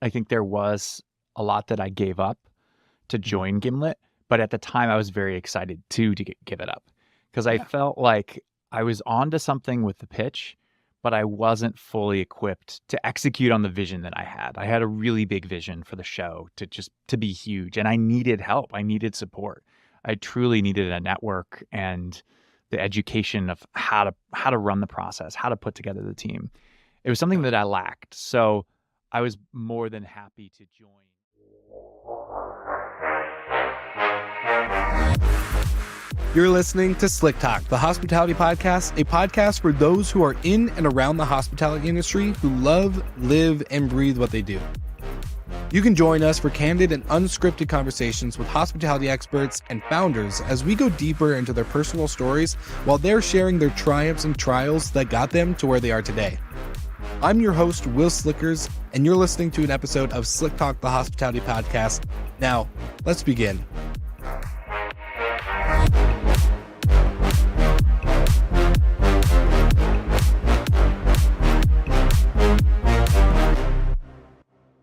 I think there was a lot that I gave up to Mhm. join Gimlet, but at the time I was very excited to give it up because I Yeah. felt like I was onto something with the pitch, but I wasn't fully equipped to execute on the vision that I had. I had a really big vision for the show to be huge, and I needed help. I needed support. I truly needed a network and the education of how to run the process, how to put together the team. It was something Yeah. that I lacked. So I was more than happy to join. You're listening to Slick Talk, the hospitality podcast, a podcast for those who are in and around the hospitality industry who love, live, and breathe what they do. You can join us for candid and unscripted conversations with hospitality experts and founders as we go deeper into their personal stories while they're sharing their triumphs and trials that got them to where they are today. I'm your host, Will Slickers, and you're listening to an episode of Slick Talk, the hospitality podcast. Now, let's begin.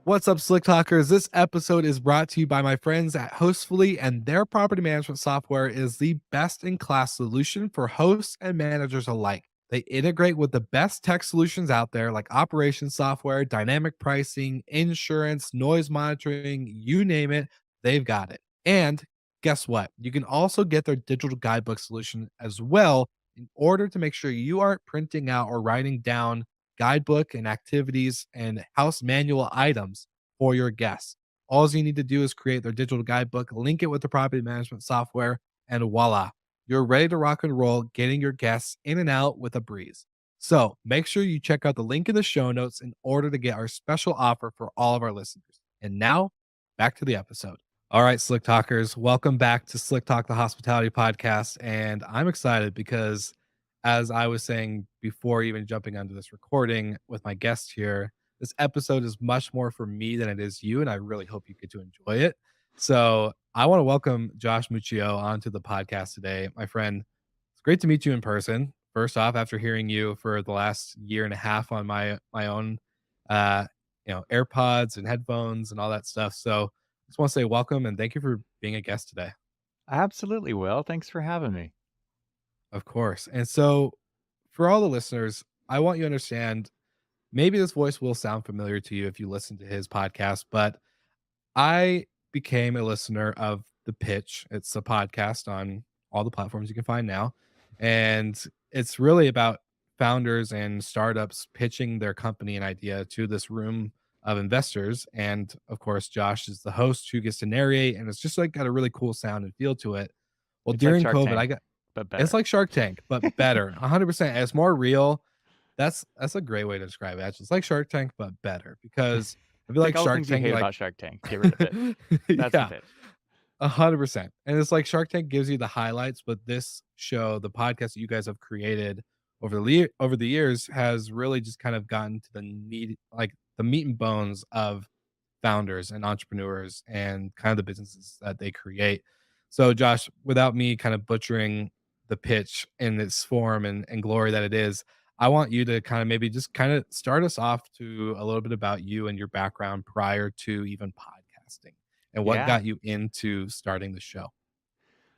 What's up, Slick Talkers? This episode is brought to you by my friends at Hostfully, and their property management software is the best in class solution for hosts and managers alike. They integrate with the best tech solutions out there like operations software, dynamic pricing, insurance, noise monitoring, you name it, they've got it. And guess what? You can also get their digital guidebook solution as well in order to make sure you aren't printing out or writing down guidebook and activities and house manual items for your guests. All you need to do is create their digital guidebook, link it with the property management software, and voila, you're ready to rock and roll, getting your guests in and out with a breeze. So make sure you check out the link in the show notes in order to get our special offer for all of our listeners. And now, back to the episode. All right, Slick Talkers, welcome back to Slick Talk, the hospitality podcast. And I'm excited because, as I was saying before even jumping onto this recording with my guest here, this episode is much more for me than it is you. And I really hope you get to enjoy it. So I want to welcome Josh Muccio onto the podcast today. My friend, it's great to meet you in person. First off, after hearing you for the last year and a half on my own uh, AirPods and headphones and all that stuff. So just want to say welcome and thank you for being a guest today. Absolutely, Will. Thanks for having me. Of course. And so for all the listeners, I want you to understand maybe this voice will sound familiar to you if you listen to his podcast, but I became a listener of The Pitch. It's a podcast on all the platforms you can find now. And it's really about founders and startups pitching their company and idea to this room of investors. And of course, Josh is the host who gets to narrate, and it's just like got a really cool sound and feel to it. Well, It's like during Shark COVID, Tank, I got but it's better. like Shark Tank, but better. 100%. It's more real. That's a great way to describe it. Actually, it's like Shark Tank, but better because I feel like Take all the Shark things you Tank, hate like about Shark Tank, get rid of it. That's the yeah, pitch. 100%. And it's like Shark Tank gives you the highlights, but this show, the podcast that you guys have created over the years, has really just kind of gotten to the need, like the meat and bones of founders and entrepreneurs and kind of the businesses that they create. So, Josh, without me kind of butchering the pitch in its form and glory that it is, I want you to kind of maybe just kind of start us off to a little bit about you and your background prior to even podcasting and what Yeah. got you into starting the show.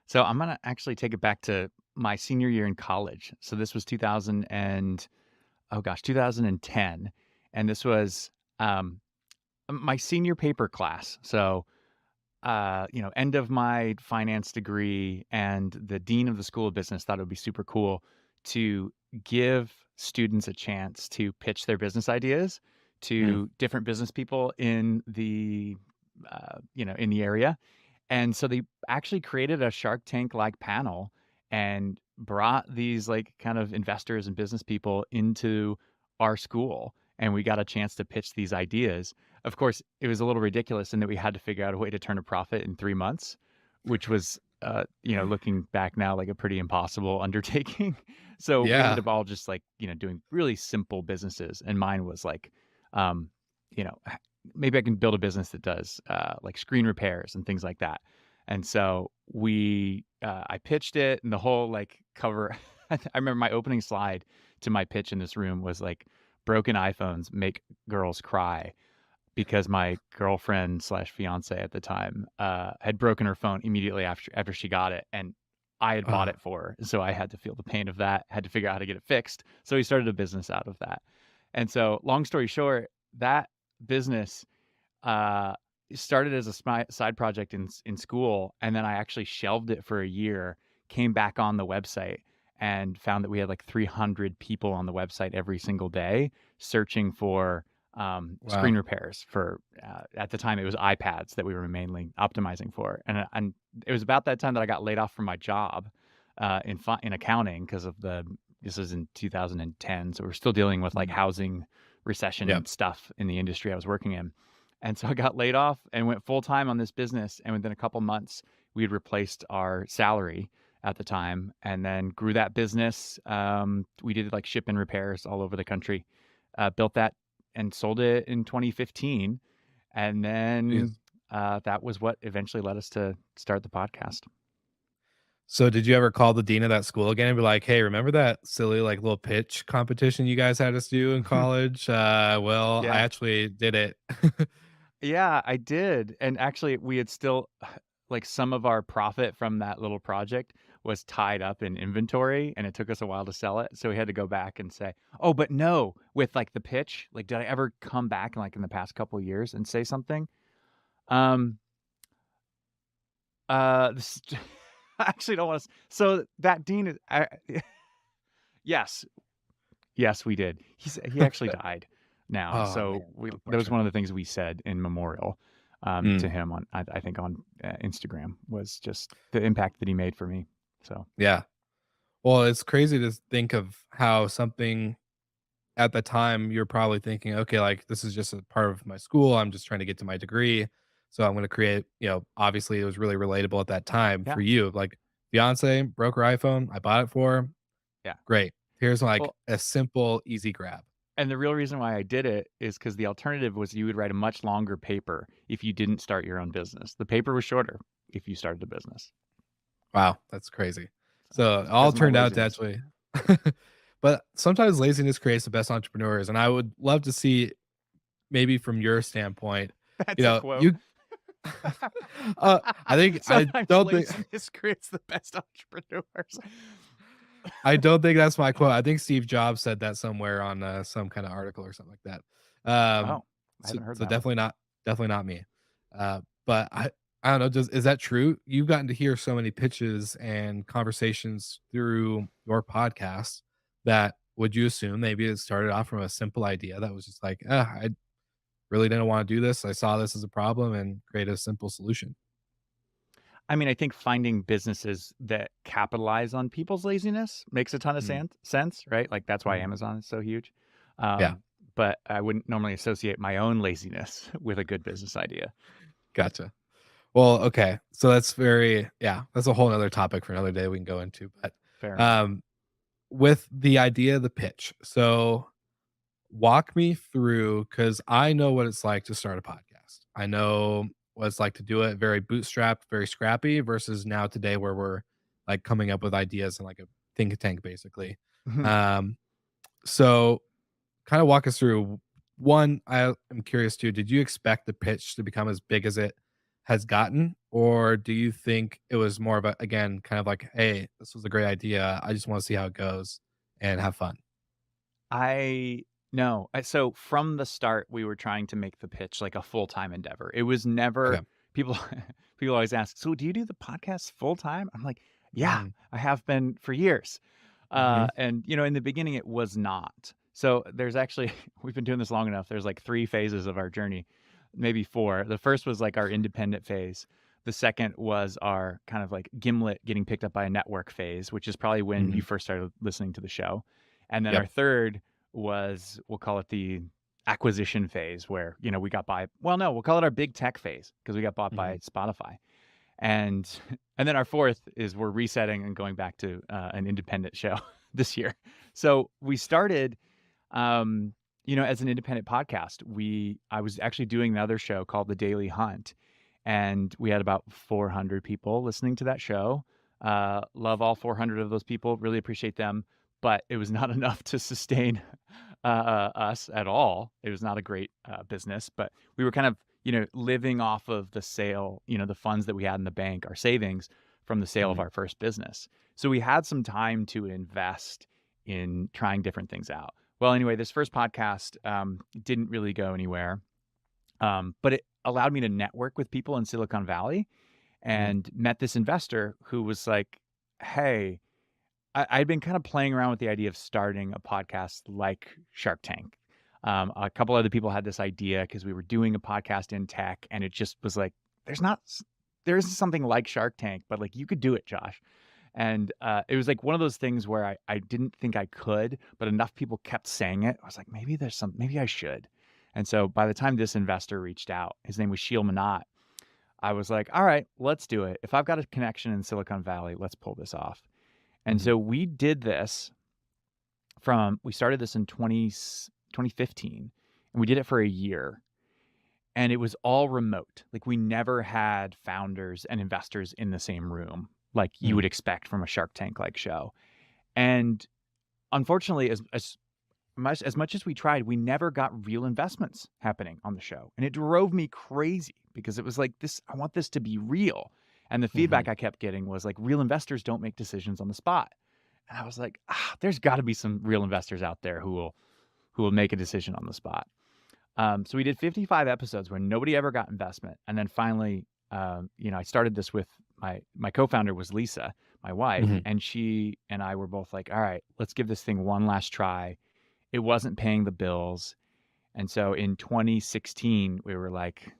So I'm gonna actually take it back to my senior year in college. So this was 2000 and oh gosh, 2010, and this was um, my senior paper class. So end of my finance degree, and the dean of the School of Business thought it would be super cool to give students a chance to pitch their business ideas Mm, to different business people in the area. And so they actually created a Shark Tank like panel and brought these like kind of investors and business people into our school. And we got a chance to pitch these ideas. Of course, it was a little ridiculous in that we had to figure out a way to turn a profit in 3 months, which was, looking back now, like a pretty impossible undertaking. So we ended yeah. up all just like, doing really simple businesses. And mine was like, um, you know, maybe I can build a business that does like screen repairs and things like that. And so I pitched it, and the whole like cover. I remember my opening slide to my pitch in this room was like, "Broken iPhones make girls cry," because my girlfriend slash fiance at the time had broken her phone immediately after she got it, and I had bought Uh, it for her, so I had to feel the pain of that. Had to figure out how to get it fixed. So we started a business out of that. And so, long story short, that business uh, started as a side project in school, and then I actually shelved it for a year. Came back on the website and found that we had like 300 people on the website every single day searching for wow. screen repairs for. At the time, it was iPads that we were mainly optimizing for, and it was about that time that I got laid off from my job in accounting because of the. This was in 2010, so we're still dealing with like Mm. housing recession Yep. stuff in the industry I was working in. And so I got laid off and went full time on this business. And within a couple months, we had replaced our salary at the time and then grew that business. We did like ship and repairs all over the country, built that and sold it in 2015. And then Jeez. that was what eventually led us to start the podcast. So did you ever call the dean of that school again and be like, "Hey, remember that silly, like, little pitch competition you guys had us do in college? Well, I Yeah. actually did it." Yeah, I did. And actually, we had still like some of our profit from that little project was tied up in inventory and it took us a while to sell it. So we had to go back and say, "Oh, but no, with like the pitch, like did I ever come back like in the past couple of years and say something?" Um this I actually don't want to so that dean is yes. Yes, we did. He actually died now. Oh, So man, that was unfortunate. one of the things we said in memorial to Mm, him on I think on Instagram was just the impact that he made for me. So yeah. Well, it's crazy to think of how something at the time you're probably thinking, "Okay, like, this is just a part of my school, I'm just trying to get to my degree, so I'm gonna create," obviously, it was really relatable at that time yeah, for you, like, fiance broke her iPhone, I bought it for her, yeah. great. Here's, like, Well, a simple, easy grab. and the real reason why I did it is because the alternative was you would write a much longer paper if you didn't start your own business. The paper was shorter if you started a business. Wow, that's crazy. So So, it it's all because of my turned out to laziness. actually but sometimes laziness creates the best entrepreneurs, and I would love to see maybe from your standpoint, That's a quote. you I think Sometimes laziness creates the best entrepreneurs. I don't think that's my quote. I think Steve Jobs said that somewhere on, some kinda article or something like that. Oh, I So haven't heard so that one. definitely not me. But I don't know, is that true? You've gotten to hear so many pitches and conversations through your podcast that would you assume maybe it started off from a simple idea that was just like, I really didn't wanna do this. I saw this as a problem and create a simple solution." I mean, I think finding businesses that capitalize on people's laziness makes a ton of Mm, sense, right? Like that's why mhm. Amazon is so huge. Yeah, But I wouldn't normally associate my own laziness with a good business idea. gotcha. Well, okay. So that's that's a whole other topic for another day we can go into. But Fair enough. um with the idea of the pitch. So walk me through because I know what it's like to start a podcast. I know what it's like to do it very bootstrapped, very scrappy versus now today where we're like coming up with ideas and like a think tank basically. Um so kind of walk us through one, I am curious too, did you expect the pitch to become as big as it has gotten? Or do you think it was more of a, again, kind of like, hey, this was a great idea. I just want to see how it goes and have fun. I no. So from the start, we were trying to make the pitch like a full-time endeavor. It was Okay. never people people always ask, "So do you do the podcast full time?" I'm like, "Yeah, Mm, I have been for years." hmm And in the beginning it was not. So there's actually we've been doing this long enough. There's like 3 phases of our journey, maybe 4. The first was like our independent phase. The second was our kind of like Gimlet getting picked up by a network phase, which is probably when hmm you first started listening to the show. And then our Yep. third was we'll call it the acquisition phase where, we got by well, no, we'll call it our big tech phase because we got bought hmm by Spotify. And and then our fourth is we're resetting and going back to an independent show this year. So we started as an independent podcast. I was actually doing another show called The Daily Hunt, and we had about 400 people listening to that show. Love all 400 of those people, really appreciate them, but it was not enough to sustain us at all. It was not a great business, but we were kind of, living off of the sale, the funds that we had in the bank, our savings from the sale of Mhm. our first business. So we had some time to invest in trying different things out. Well, anyway, this first podcast didn't really go anywhere, but it allowed me to network with people in Silicon Valley Mhm. and met this investor who was like, hey, I'd been kind of playing around with the idea of starting a podcast like Shark Tank. A couple other people had this idea because we were doing a podcast in tech, and it just was like, there isn't something like Shark Tank, but like you could do it, Josh. And it was like one of those things where I didn't think I could, but enough people kept saying it. I was like, maybe I should. And so by the time this investor reached out, his name was Sheil Manat. I was like, all right, let's do it. If I've got a connection in Silicon Valley, let's pull this off. And Mhm. so we did this we started this in 2015, and we did it for a year, and it was all remote. Like we never had founders and investors in the same room like you Mhm. would expect from a Shark Tank like show. And unfortunately, as much as we tried, we never got real investments happening on the show. And it drove me crazy because it was like this, I want this to be real. And the Mhm. feedback I kept getting was like, real investors don't make decisions on the spot. And I was like, there's got to be some real investors out there who will make a decision on the spot. So we did 55 episodes where nobody ever got investment, and then finally, I started this with my co-founder was Lisa, my wife, Mhm. and she and I were both like, all right, let's give this thing one last try. It wasn't paying the bills, and so in 2016 we were like,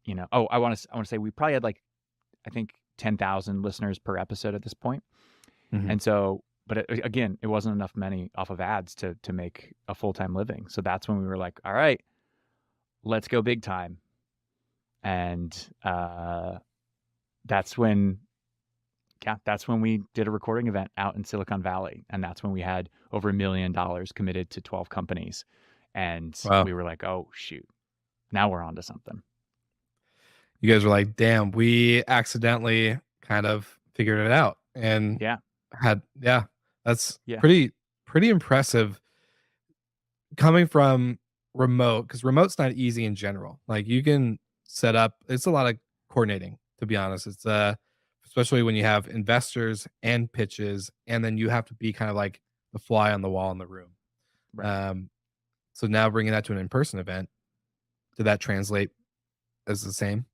I want to say we probably had like I think 10,000 listeners per episode at this point. Mhm. And so, but again, it wasn't enough money off of ads to make a full-time living. So that's when we were like, all right, let's go big time. And that's when, yeah, that's when we did a recording event out in Silicon Valley. And that's when we had over $1 million committed to 12 companies. And Wow. we were like, oh, shoot, now we're on to something. You guys were like, "Damn, we accidentally kind of figured it out," and Yeah. yeah, that's Yeah. pretty impressive coming from remote, because remote's not easy in general. Like, you can set up it's a lot of coordinating, to be honest. It's, especially when you have investors and pitches, and then you have to be kind of like the fly on the wall in the room. Right. Um, so now bringing that to an in-person event, did that translate as the same?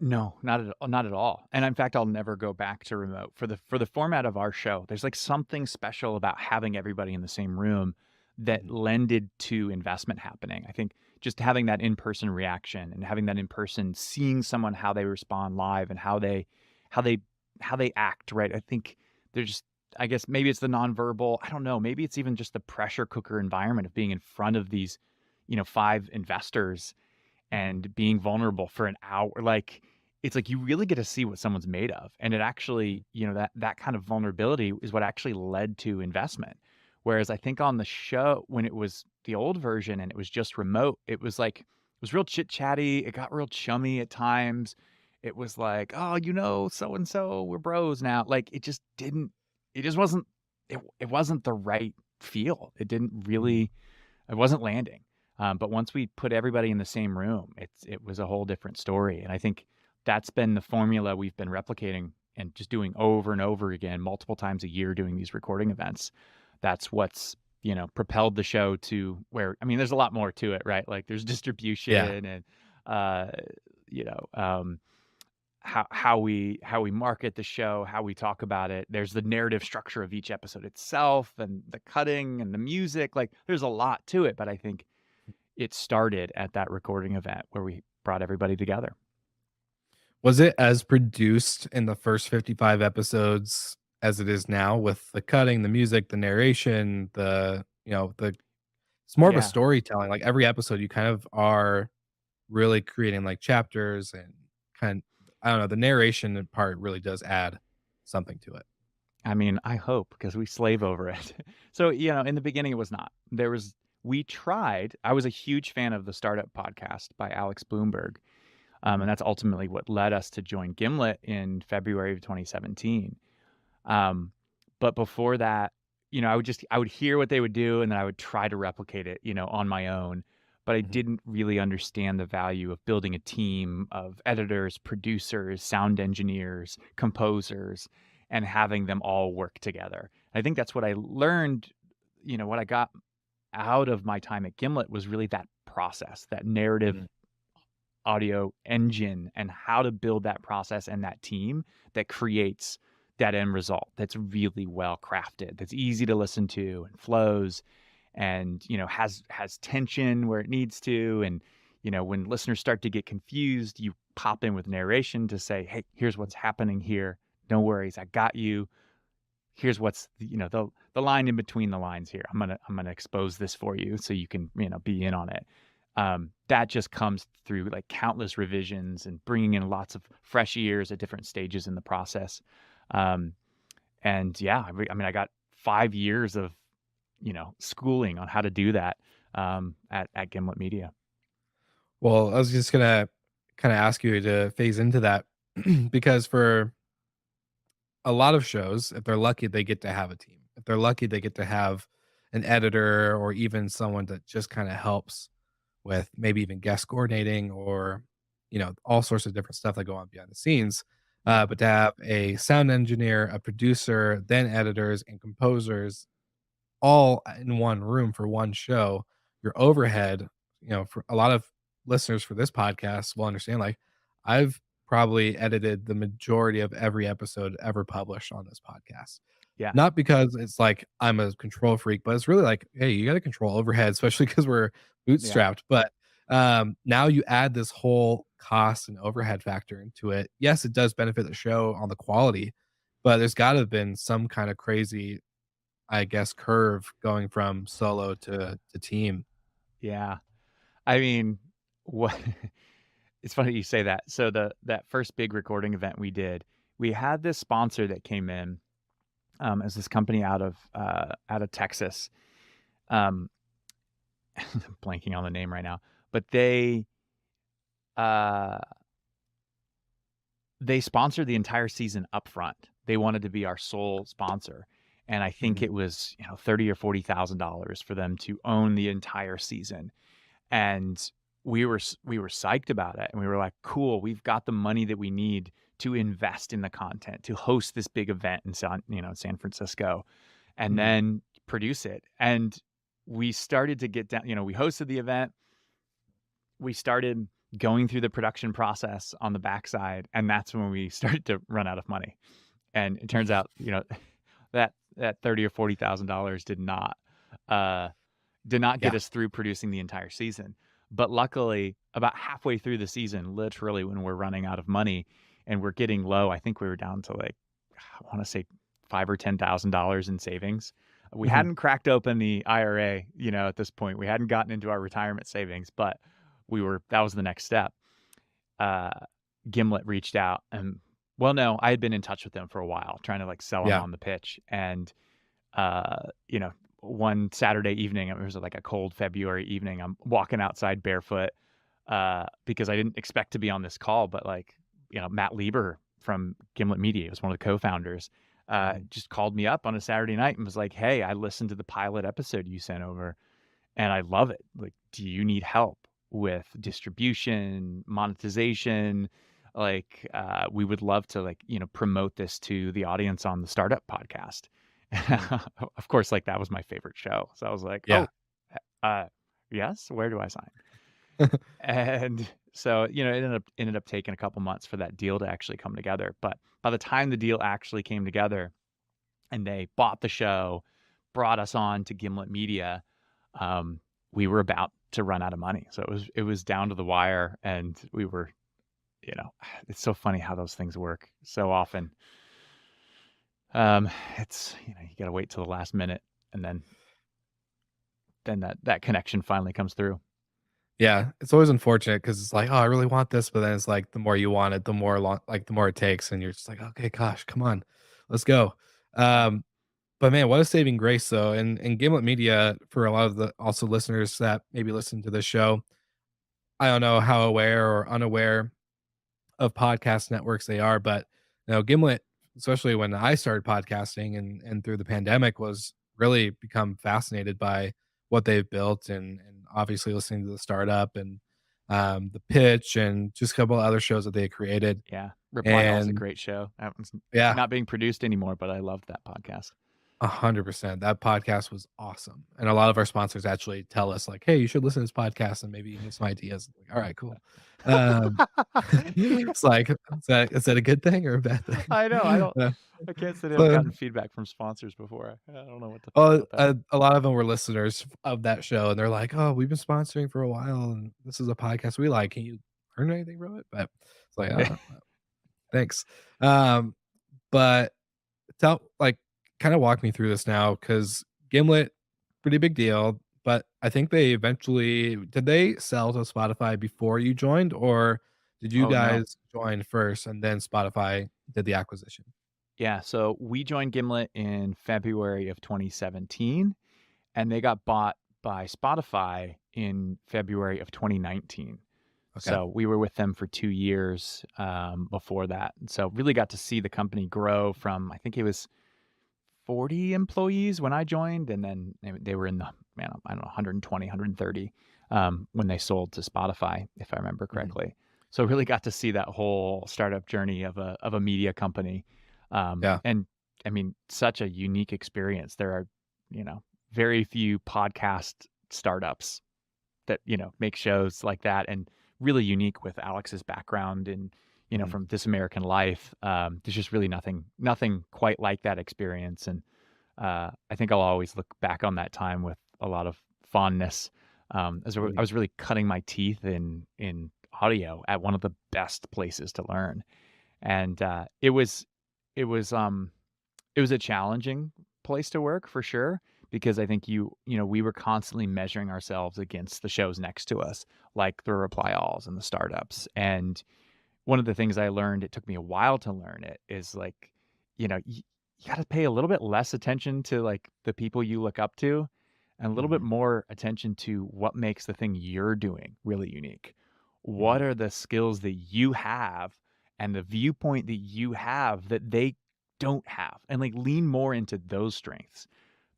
No, not at all. And in fact, I'll never go back to remote for the format of our show. There's like something special about having everybody in the same room that Mhm. lended to investment happening. I think just having that in-person reaction and having that in-person seeing someone how they respond live and how they how they act, right? I think there's just I guess maybe it's the nonverbal, I don't know, maybe it's even just the pressure cooker environment of being in front of these, five investors Mhm. and being vulnerable for an hour. Like it's like you really get to see what someone's made of, and it actually, that kind of vulnerability is what actually led to investment. Whereas I think on the show, when it was the old version and it was just remote, it was like it was real chit chatty, it got real chummy at times. It was like, oh, so and so, we're bros now. Like it just wasn't it wasn't the right feel. Mhm. It wasn't landing. But once we put everybody in the same room, it was a whole different story. And I think that's been the formula we've been replicating and just doing over and over again, multiple times a year, doing these recording events. That's what's, propelled the show to where, I mean, there's a lot more to it, right? Like there's Yeah. distribution and, uh, you know, um, how we market the show, how we talk about it. There's the narrative structure of each episode itself and the cutting and the music. Like there's a lot to it, but I think it started at that recording event where we brought everybody together. Was it as produced in the first 55 episodes as it is now with the cutting, the music, the narration, the it's more of a Yeah. storytelling, like, every episode you kind of are really creating, like, chapters and kind I don't know, the narration part really does add something to it. I mean, I hope because we slave over it. So, in the beginning it was not. We tried. I was a huge fan of the Startup Podcast by Alex Bloomberg. And Mhm. that's ultimately what led us to join Gimlet in February of 2017. Um, but before that, I would hear what they would do, and then I would try to replicate it, on my own, but I Mhm. didn't really understand the value of building a team of editors, producers, sound engineers, composers, and having them all work together. I think that's what I learned, what I got out of my time at Gimlet was really that process, that narrative Mhm. audio engine, and how to build that process and that team that creates that end result that's really well crafted, that's easy to listen to and flows and, has tension where it needs to. And, when listeners start to get confused, you pop in with narration to say, "Hey, here's what's happening here. No worries, I got you. Here's what's, the line in between the lines here. I'm gonna expose this for you so you can, be in on it." That just comes through like countless revisions and bringing in lots of fresh ears at different stages in the process. Um, and yeah, I mean, I got 5 years of, schooling on how to do that, at Gimlet Media. Well, I was just gonna kind of ask you to phase into that because for a lot of shows, if they're lucky, they get to have a team. If they're lucky, they get to have an editor or even someone that just kind of helps with maybe even guest coordinating or all sorts of different stuff that go on behind the scenes. Yeah. But to have a sound engineer, a producer, then editors and composers all in one room for one show, your overhead, for a lot of listeners for this podcast will understand, like, I've probably edited the majority of every episode ever published on this podcast. Yeah. Not because it's like I'm a control freak, but it's really like, hey, you got to control overhead, especially because we're Yeah. bootstrapped. But now you add this whole cost and overhead factor into it. Yes, it does benefit the show on the quality, but there's got to have been some kind of crazy, I guess, curve going from solo to team. Yeah. I mean, what it's funny you say that. So that first big recording event we did, we had this sponsor that came in, as this company out of Texas. Um, I'm blanking on the name right now, but uh they sponsored the entire season upfront. They wanted to be our sole sponsor, and I think Mhm. it was, 30 or $40,000 for them to own the entire season. And we were psyched about it, and we were like, "Cool, we've got the money that we need to invest in the content, to host this big event in San Francisco, and Mhm. then produce it." And we started to get down, we hosted the event, we started going through the production process on the backside, and that's when we started to run out of money. And it turns out, that 30 or $40,000 uh did not get Yeah. us through producing the entire season. But luckily, about halfway through the season, literally when we're running out of money and we're getting low, I think we were down to like, I want to say five or $10,000 in savings. We Mhm. hadn't cracked open the IRA, at this point. We hadn't gotten into our retirement savings, but that was the next step. Uh, Gimlet reached out, and well, no, I had been in touch with them for a while, trying to like sell them Yeah. on the pitch. And uh, you know, one Saturday evening, it was like a cold February evening. I'm walking outside barefoot, because I didn't expect to be on this call, but like, Matt Lieber from Gimlet Media was one of the co-founders, Mhm. just called me up on a Saturday night and was like, "Hey, I listened to the pilot episode you sent over and I love it. Like, do you need help with distribution, monetization? Like, we would love to like, promote this to the audience on the Startup Podcast." Mhm. Of course, like that was my favorite show. So I was like, Yeah. "Oh, uh, yes, where do I sign?" And so, it ended up taking a couple months for that deal to actually come together. But by the time the deal actually came together and they bought the show, brought us on to Gimlet Media, um, we were about to run out of money. So it was down to the wire, and we were, you know, it's so funny how those things work so often. It's, you got to wait till the last minute, and then that connection finally comes through. Yeah, it's always unfortunate because it's like, "Oh, I really want this," but then it's like the more you want it, the more the more it takes, and you're just like, "Okay, gosh, come on, let's go." Um, but man, what a saving grace though, and Gimlet Media, for a lot of the also listeners that maybe listen to this show, I don't know how aware or unaware of podcast networks they are, but Gimlet, especially when I started podcasting and through the pandemic, was really become fascinated by what they've built, and obviously listening to the startup and the pitch and just a couple of other shows that they created. Yeah. Reply All is a And great show. That one's yeah, not being produced anymore, but I loved that podcast. 100%. That podcast was awesome. And a lot of our sponsors actually tell us like, "Hey, you should listen to this podcast and maybe you can get some ideas." Like, all right, cool. Um, it's like, is that a good thing or a bad thing? I know. Uh, I can't say I've so, gotten feedback from sponsors before. I don't know what to think about that. a lot of them were listeners of that show, and they're like, "Oh, we've been sponsoring for a while, and this is a podcast we like. Can you learn anything from it?" But it's like, "Oh, thanks." Um, but kinda walk me through this now, because Gimlet, pretty big deal, but I think they eventually did they sell to Spotify before you joined, or did you Oh, no. guys join first and then Spotify did the acquisition? Yeah, so we joined Gimlet in February of 2017, and they got bought by Spotify in February of 2019. Okay. So we were with them for 2 years, before that, and so really got to see the company grow from, I think it was 40 employees when I joined, and then they were in the, man, I don't know, 120, 130, when they sold to Spotify, if I remember Mhm. correctly. So really got to see that whole startup journey of a media company. Yeah. And I mean, such a unique experience. There are, you know, very few podcast startups that, make shows like that, and really unique with Alex's background and, Mhm. from This American Life. There's just really nothing quite like that experience. And I think I'll always look back on that time with a lot of fondness. As I Mhm. was really cutting my teeth in audio at one of the best places to learn. And it was it was a challenging place to work for sure, because I think we were constantly measuring ourselves against the shows next to us, like the Reply Alls and the startups. And one of the things I learned, it took me a while to learn it, is like, you got to pay a little bit less attention to like the people you look up to, and a little bit Mhm. more attention to what makes the thing you're doing really unique. What Mhm. are the skills that you have and the viewpoint that you have that they don't have, and like lean more into those strengths.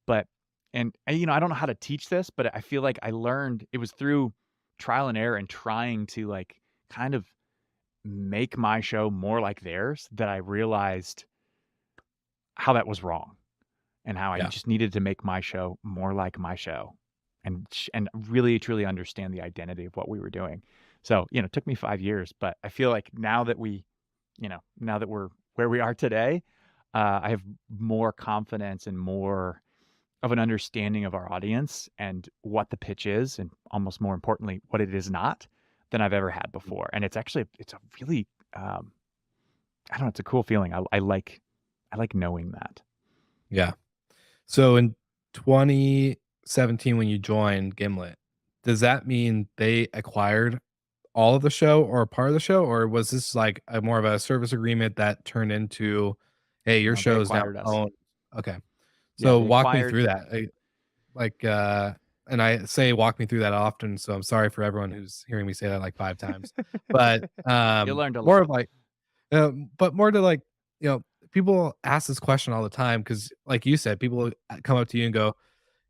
But I don't know how to teach this, but I feel like I learned it was through trial and error and trying to like kind of make my show more like theirs, that I realized how that was wrong, and how I Yeah. just needed to make my show more like my show, and really truly understand the identity of what we were doing. So, it took me 5 years, but I feel like now that we're where we are today, I have more confidence and more of an understanding of our audience and what the pitch is, and almost more importantly, what it is not, than I've ever had Mhm. before. And it's a really, I don't know, it's a cool feeling. I like knowing that. Yeah. So in 2017, when you joined Gimlet, does that mean they acquired all of the show or part of the show, or was this like a more of a service agreement that turned into, "Hey, your No, they show is now acquired us. owned." Okay. Yeah, So they walk me acquired. through that. Like, and I say walk me through that often, so I'm sorry for everyone who's hearing me say that like 5 times. But, You learned a more of lot. like but more to like, you know, people ask this question all the time because, like you said, people come up to you and go,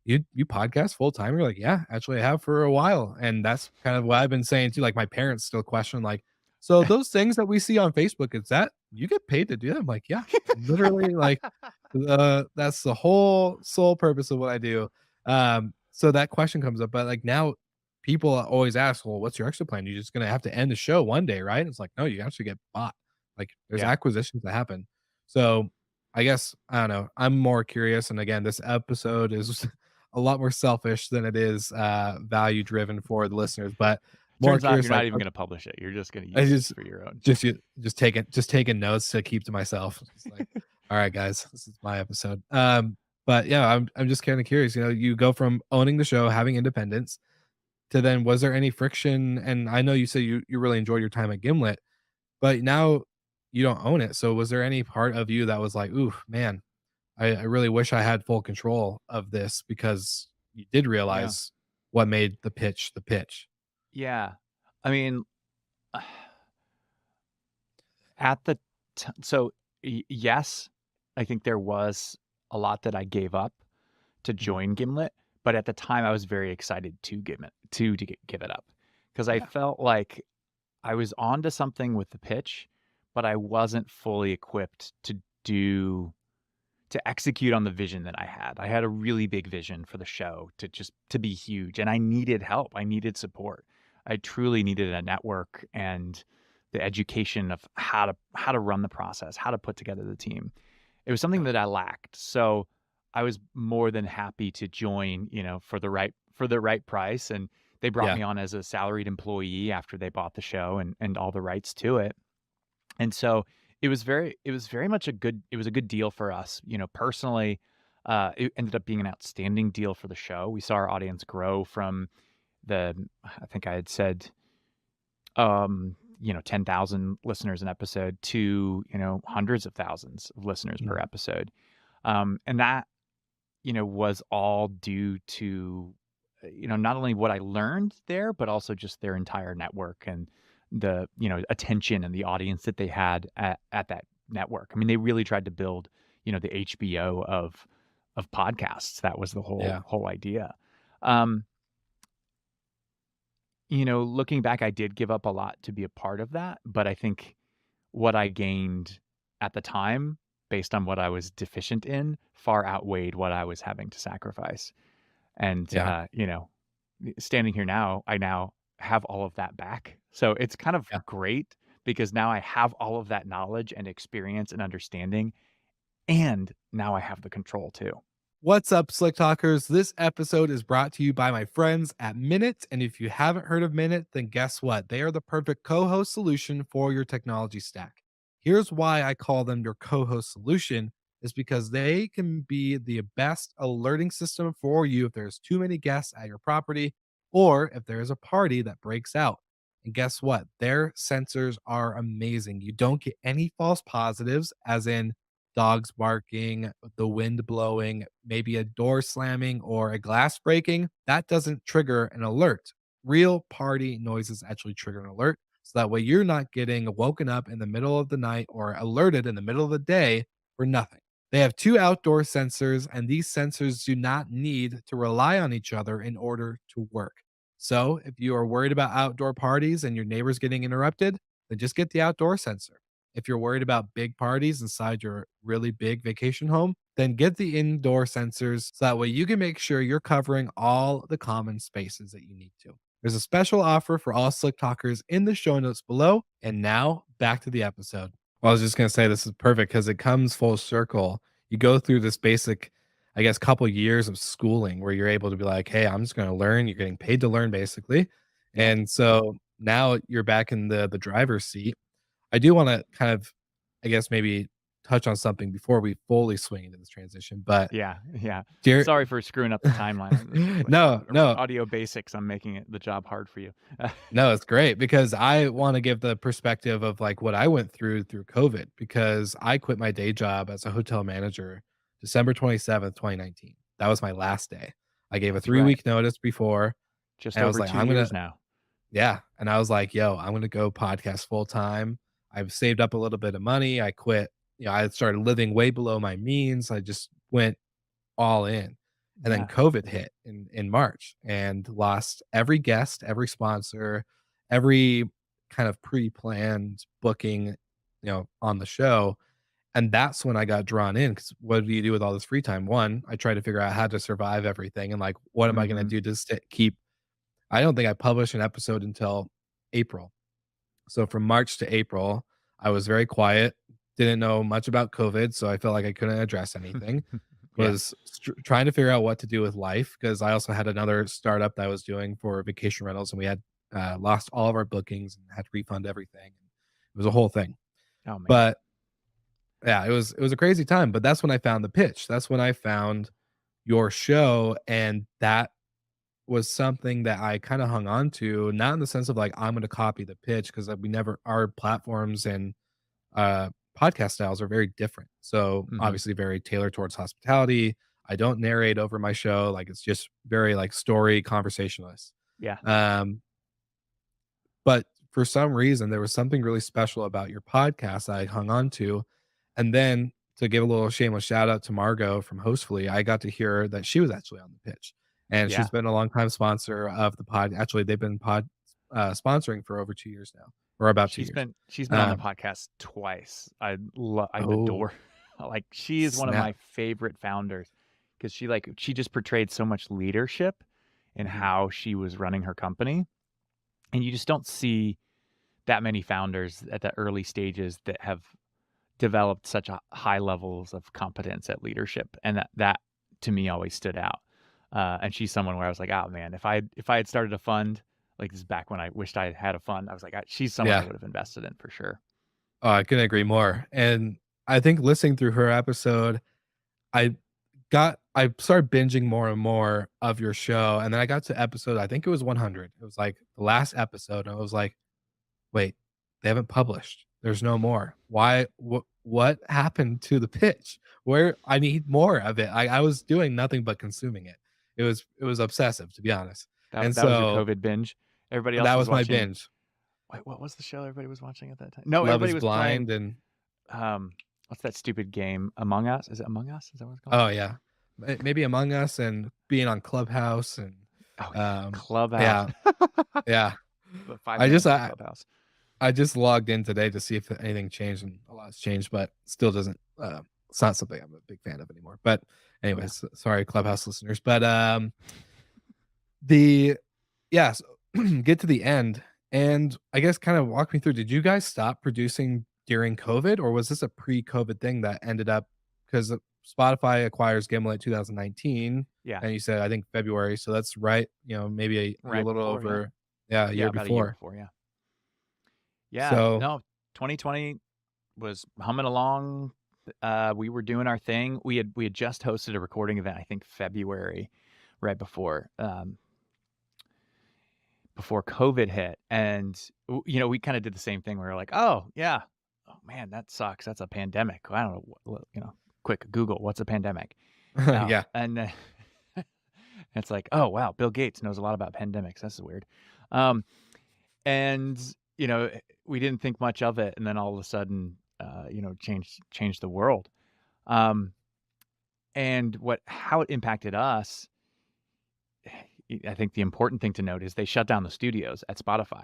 "You podcast full time?" You're like, "Yeah, actually, I have for a while." And that's kind of what I've been saying too. Like my parents still question, like, "So those things that we see on Facebook, is that you get paid to do that?" I'm like, "Yeah, literally, like, that's the whole sole purpose of what I do." So that question comes up, but like now people always ask, "Well, what's your exit plan? You're just gonna have to end the show one day, right?" It's like, no, you actually get bought. Like there's Yeah. acquisitions that happen. So I guess I don't know. I'm more curious. And again, this episode is a lot more selfish than it is value driven for the listeners, but more Turns out you're curious, not like even gonna publish it. You're just gonna I use it just for your own. just taking notes to keep to myself. It's like, all right, guys, this is my episode. But yeah, I'm just kind of curious. You know, you go from owning the show, having independence, to then was there any friction? And I know you say you really enjoyed your time at Gimlet, but now you don't own it. So was there any part of you that was like, ooh, man, I really wish I had full control of this because you did Yeah. realize what made the pitch the pitch. Yeah. I mean, at the so yes, I think there was a lot that I gave up to Mhm. join Gimlet, but at the time I was very excited to give it up because I Yeah. felt like I was onto something with the pitch, but I wasn't fully equipped do to execute on the vision that I had. I had a really big vision for the show to be huge, and I needed help. I needed support. I truly needed a network and the education of how to run the process, how to put together the team. It was something Yeah. that I lacked. So I was more than happy to join, for the right price. And they brought Yeah. me on as a salaried employee after they bought the show and all the rights to it. And so it was very much it was a good deal for us, personally. It ended up being an outstanding deal for the show. We saw our audience grow from I think I had said, 10,000 listeners an episode to, hundreds of thousands of listeners per Mhm. episode. And that, was all due to, not only what I learned there, but also just their entire network and the, attention and the audience that they had at that network. I mean, they really tried to build, the HBO of podcasts. That was the Yeah. whole idea. Um, looking back, I did give up a lot to be a part of that, but I think what I gained at the time, based on what I was deficient in, far outweighed what I was having to sacrifice. And, Yeah. standing here now, I now have all of that back. So it's kind of Yeah. great because now I have all of that knowledge and experience and understanding, and now I have the control too. What's up, Slick Talkers? This episode is brought to you by my friends at Minute. And if you haven't heard of Minute, then guess what? They are the perfect co host solution for your technology stack. Here's why I call them your co host solution is because they can be the best alerting system for you if there's too many guests at your property or if there is a party that breaks out. And guess what? Their sensors are amazing. You don't get any false positives, as in dogs barking, the wind blowing, maybe a door slamming or a glass breaking, that doesn't trigger an alert. Real party noises actually trigger an alert. So that way you're not getting woken up in the middle of the night or alerted in the middle of the day for nothing. They have two outdoor sensors, and these sensors do not need to rely on each other in order to work. So if you are worried about outdoor parties and your neighbors getting interrupted, then just get the outdoor sensor. If you're worried about big parties inside your really big vacation home, then get the indoor sensors so that way you can make sure you're covering all the common spaces that you need to. There's a special offer for all Slick Talkers in the show notes below. And now back to the episode. Well, I was just going to say this is perfect because it comes full circle. You go through this basic, I guess, couple years of schooling where you're able to be like, hey, I'm just going to learn. You're getting paid to learn, basically. Yeah. And so now you're back in the driver's seat. I do wanna kind of, I guess, maybe touch on something before we fully swing into this transition, but Yeah. Yeah. Jer Sorry for screwing up the timeline. This is like No, no, audio basics. I'm making the job hard for you. no, it's great because I wanna give the perspective of, like, what I went through COVID because I quit my day job as a hotel manager December 27th, 2019. That was my last day. I gave a That's right. 3-week notice before, Just and I was over like, 2 "I'm gonna." years now. Yeah, and I was like, "Yo, I'm gonna go podcast full time." I've saved up a little bit of money. I quit. I started living way below my means. I just went all in. And then Yeah. COVID hit in March and lost every guest, every sponsor, every kind of pre-planned booking, on the show. And that's when I got drawn in because what do you do with all this free time? One, I try to figure out how to survive everything and like what am I gonna Mhm. do to keep. I don't think I published an episode until April. So from March to April, I was very quiet, didn't know much about COVID, so I felt like I couldn't address anything. Yeah. Was trying to figure out what to do with life because I also had another startup that I was doing for vacation rentals, and we had lost all of our bookings and had to refund everything. It was a whole thing, Oh, man. but yeah, it was a crazy time. But that's when I found the pitch. That's when I found your show, and that was something that I kinda hung on to, not in the sense of, like, I'm gonna copy the pitch because we never our platforms and, podcast styles are very different. So, Mhm. obviously, very tailored towards hospitality. I don't narrate over my show, like, it's just very, like, story conversationalist. Yeah. Um, but for some reason, there was something really special about your podcast I hung on to, and then to give a little shameless shout out to Margot from Hostfully, I got to hear that she was actually on the pitch, and she's Yeah. been a longtime sponsor of the pod. Actually, they've been sponsoring for over 2 years now, or about 2 years. She's been on the Um, podcast twice. I oh, adore like, she is one of my snap. favorite founders because she just portrayed so much leadership in Mhm. how she was running her company, and you just don't see that many founders at the early stages that have developed such a high levels of competence at leadership, and that to me always stood out. And she's someone where I was like, "Oh, man, if I had started a fund," like, this is back when I wished I had a fund, I was like, she's someone I Yeah. would have invested in for sure. Oh, I couldn't agree more. And I think listening through her episode, I I started binging more and more of your show, and then I got to episode, I think it was 100. It was like the last episode, and I was like, "Wait, they haven't published. There's no more. Why? What happened to the pitch? Where I need more of it." I was doing nothing but consuming it. It was obsessive, to be honest. And That was your so COVID binge? Everybody else that was was my watching. binge. Wait, what was the show everybody was watching at that time? No, Love everybody is was playing, Blind and um, what's that stupid game? Among Us? Is it Among Us? Is that what it's called? oh yeah, maybe Among Us and being on Clubhouse and Oh, yeah, um Clubhouse. yeah, yeah. The 5 I just minutes of I, Clubhouse. I just logged in today to see if anything changed, and a lot's changed, but still doesn't. It's not something I'm a big fan of anymore. But Yeah. anyways, sorry, Clubhouse listeners. But the yes, get to the end, and I guess kind of walk me through. Did you guys stop producing during COVID, or was this a pre-COVID thing that ended up because Spotify acquires Gimlet 2019, Yeah, and you said I think February, so that's right. Maybe a right little before, yeah. over, yeah, a Yeah, year about a year before. before, yeah. Yeah, So no, 2020 was humming along. We were doing our thing. We had just hosted a recording event, I think February, right before COVID hit, and we kind of did the same thing. We were like, "Oh yeah, oh man, that sucks. That's a pandemic. I don't know, quick Google, what's a pandemic?" Oh, yeah. and it's like, "Oh wow, Bill Gates knows a lot about pandemics. This is weird." Um, and we didn't think much of it, and then all of a sudden, changed the world. Um, and what how it impacted us, I think the important thing to note is they shut down the studios at Spotify.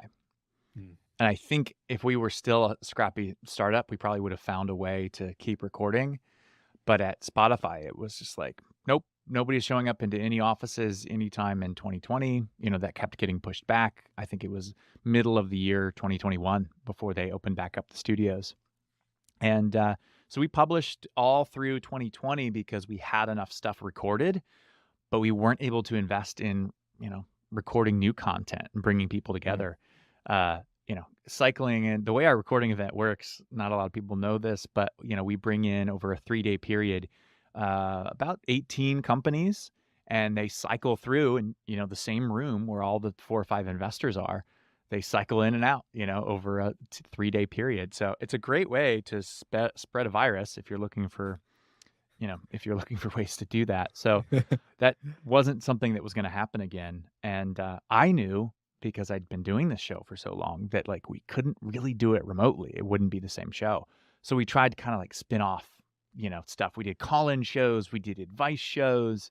Mm. And I think if we were still a scrappy startup, we probably would have found a way to keep recording. But at Spotify, it was just like, nope, nobody's showing up into any offices anytime in 2020. That kept getting pushed back. I think it was middle of the year 2021 before they opened back up the studios. And so we published all through 2020 because we had enough stuff recorded, but we weren't able to invest in, recording new content and bringing people Mm. together. Cycling, and the way our recording event works, not a lot of people know this, but we bring in over a 3-day period about 18 companies, and they cycle through, and the same room where all the 4 or 5 investors are. They cycle in and out, over a 3-day period. So it's a great way to spread a virus if you're looking for ways to do that. So that wasn't something that was going to happen again. And I knew, because I'd been doing this show for so long, that like we couldn't really do it remotely. It wouldn't be the same show. So we tried to kind of like spin off, stuff. We did call-in shows, we did advice shows.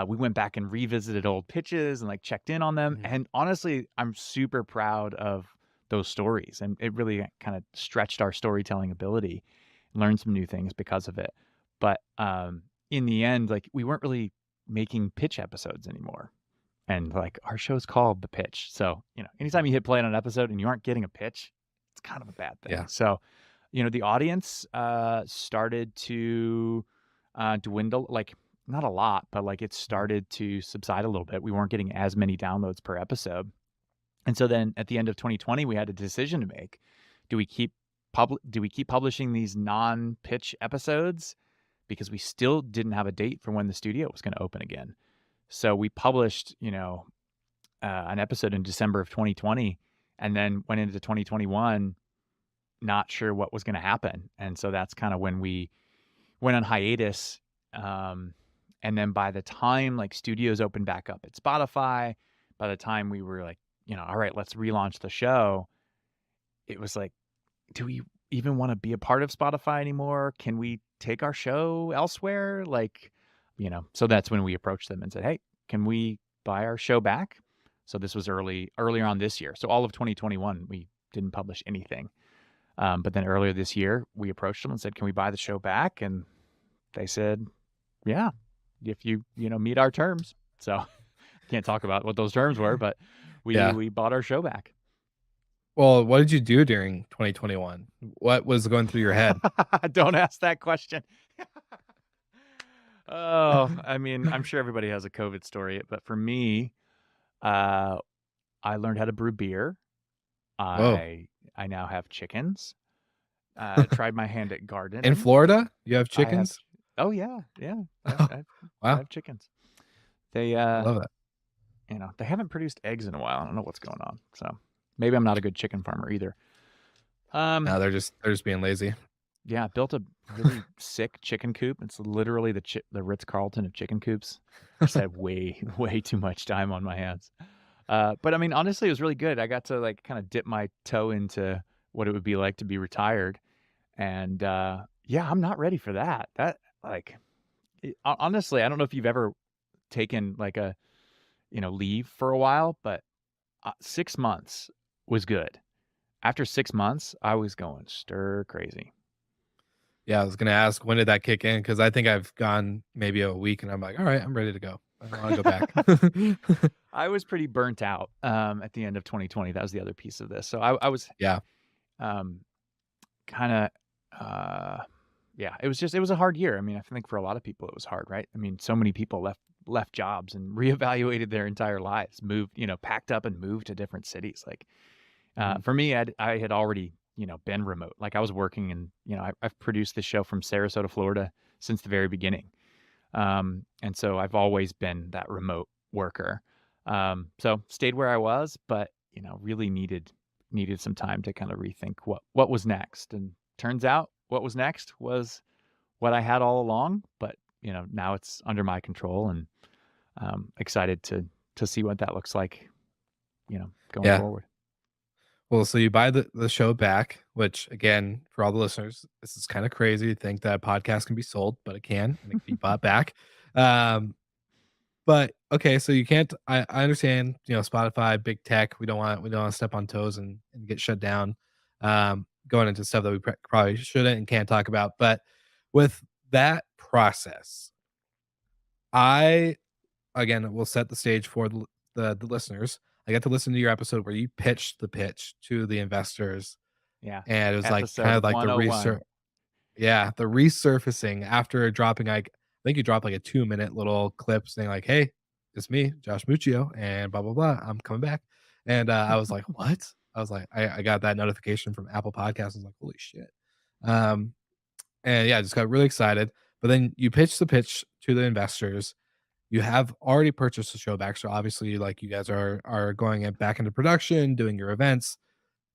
We went back and revisited old pitches and like checked in on them. Mhm. And honestly, I'm super proud of those stories. And it really kind of stretched our storytelling ability, learned some new things because of it. But in the end, like we weren't really making pitch episodes anymore. And like our show's called The Pitch. So, anytime you hit play on an episode and you aren't getting a pitch, it's kind of a bad thing. Yeah. So, the audience started to dwindle, like not a lot, but like it Mhm. started to subside a little bit. We weren't getting as many downloads per episode. And so then at the end of 2020, we had a decision to make. Do we keep publishing these non-pitch episodes, because we still didn't have a date for when the studio was going to open again? So we published, an episode in December of 2020, and then went into 2021 not sure what was going to happen. And so that's kind of when we went on hiatus. And then by the time like studios opened back up at Spotify, by the time we were like, all right, let's relaunch the show, it was like, do we even want to be a part of Spotify anymore? Can we take our show elsewhere? Like, so that's when we approached them and said, hey, can we buy our show back? So this was earlier on this year. So all of 2021, we didn't publish anything. But then earlier this year, we approached them and said, can we buy the show back? And they said, yeah, if you meet our terms. So I can't talk about what those terms were, but Yeah. we bought our show back. Well, what did you do during 2021? What was going through your head? Don't ask that question. Oh, I mean, I'm sure everybody has a COVID story, but for me, uh, I learned how to brew beer. Whoa. I now have chickens. Tried my hand at In gardening. Florida, you have I have. chickens? Oh yeah, yeah. I Wow. have chickens. They I love that. they haven't produced eggs in a while. I don't know what's going on. So maybe I'm not a good chicken farmer either. No, they're just being lazy. Yeah, I built a really sick chicken coop. It's literally the Ritz-Carlton of chicken coops. I just had way too much time on my hands. But I mean, honestly, it was really good. I got to like kind of dip my toe into what it would be like to be retired. And yeah, I'm not ready for that. That like honestly, I don't know if you've ever taken like a leave for a while, but 6 months was good. After 6 months, I was going stir crazy. Yeah, I was gonna ask when did that kick in? Because I think I've gone maybe a week and I'm like, all right, I'm ready to go. I want to go back. I was pretty burnt out at the end of 2020. That was the other piece of this. So I was Yeah. um, kind of yeah. It was a hard year. I mean, I think for a lot of people it was hard, right? I mean, so many people left jobs and reevaluated their entire lives, moved, packed up and moved to different cities. Like Mhm. for me, I had already been remote. Like I was working, and I've produced this show from Sarasota, Florida, since the very beginning. And so I've always been that remote worker. So stayed where I was, but really needed some time to kind of rethink what was next. And turns out what was next was what I had all along, but now it's under my control, and excited to see what that looks like, going Yeah. forward. Well, so you buy the show back, which again, for all the listeners, this is kind of crazy to think that a podcast can be sold, but it can, and it can be bought back. Um, but okay, so you can't. I understand, Spotify, big tech. We don't want to step on toes and get shut down. Going into stuff that we probably shouldn't and can't talk about. But with that process, I again will set the stage for the listeners. I got to listen to your episode where you pitched the pitch to the investors, Yeah. and it was like kind Episode of like the 101. research. Yeah, the resurfacing after dropping, like, I think you dropped like a 2-minute little clip saying like, "Hey, it's me, Josh Muccio, and blah blah blah. I'm coming back." And I was like, "What?" I was like, I got that notification from Apple Podcasts. I was like, "Holy shit!" Um, and yeah, I just got really excited. But then you pitch the pitch to the investors. You have already purchased the show back, so obviously, like, you guys are going back into production, doing your events.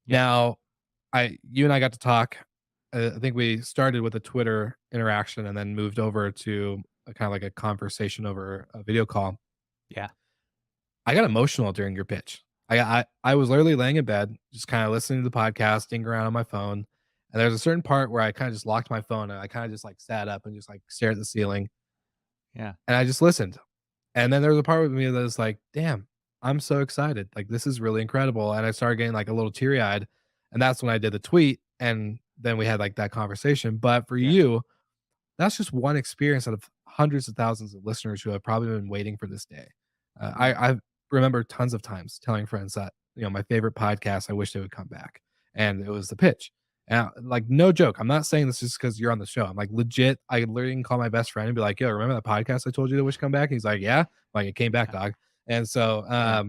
Yep. Now, you and I got to talk. I think we started with a Twitter interaction and then moved over to a kind of like a conversation over a video call. Yeah. I got emotional during your pitch. I was literally laying in bed, just kind of listening to the podcast, ding around on my phone. And there's a certain part where I kind of just locked my phone and I kind of just like sat up and just like stared at the ceiling Yeah. and I just listened. And then there was a part with me that was like, damn, I'm so excited. Like, this is really incredible. And I started getting like a little teary eyed. And that's when I did the tweet. And then we had like that conversation. But for Yeah. you, that's just one experience out of hundreds of thousands of listeners who have probably been waiting for this day. Mhm. I remember tons of times telling friends that, my favorite podcast, I wish they would come back. And it was the pitch. And like, no joke. I'm not saying this just because you're on the show. I'm like, legit. I could literally can call my best friend and be like, yo, remember that podcast I told you that wish come back? And he's like, yeah. I'm like, it came back, Yeah. dog. And so Yeah.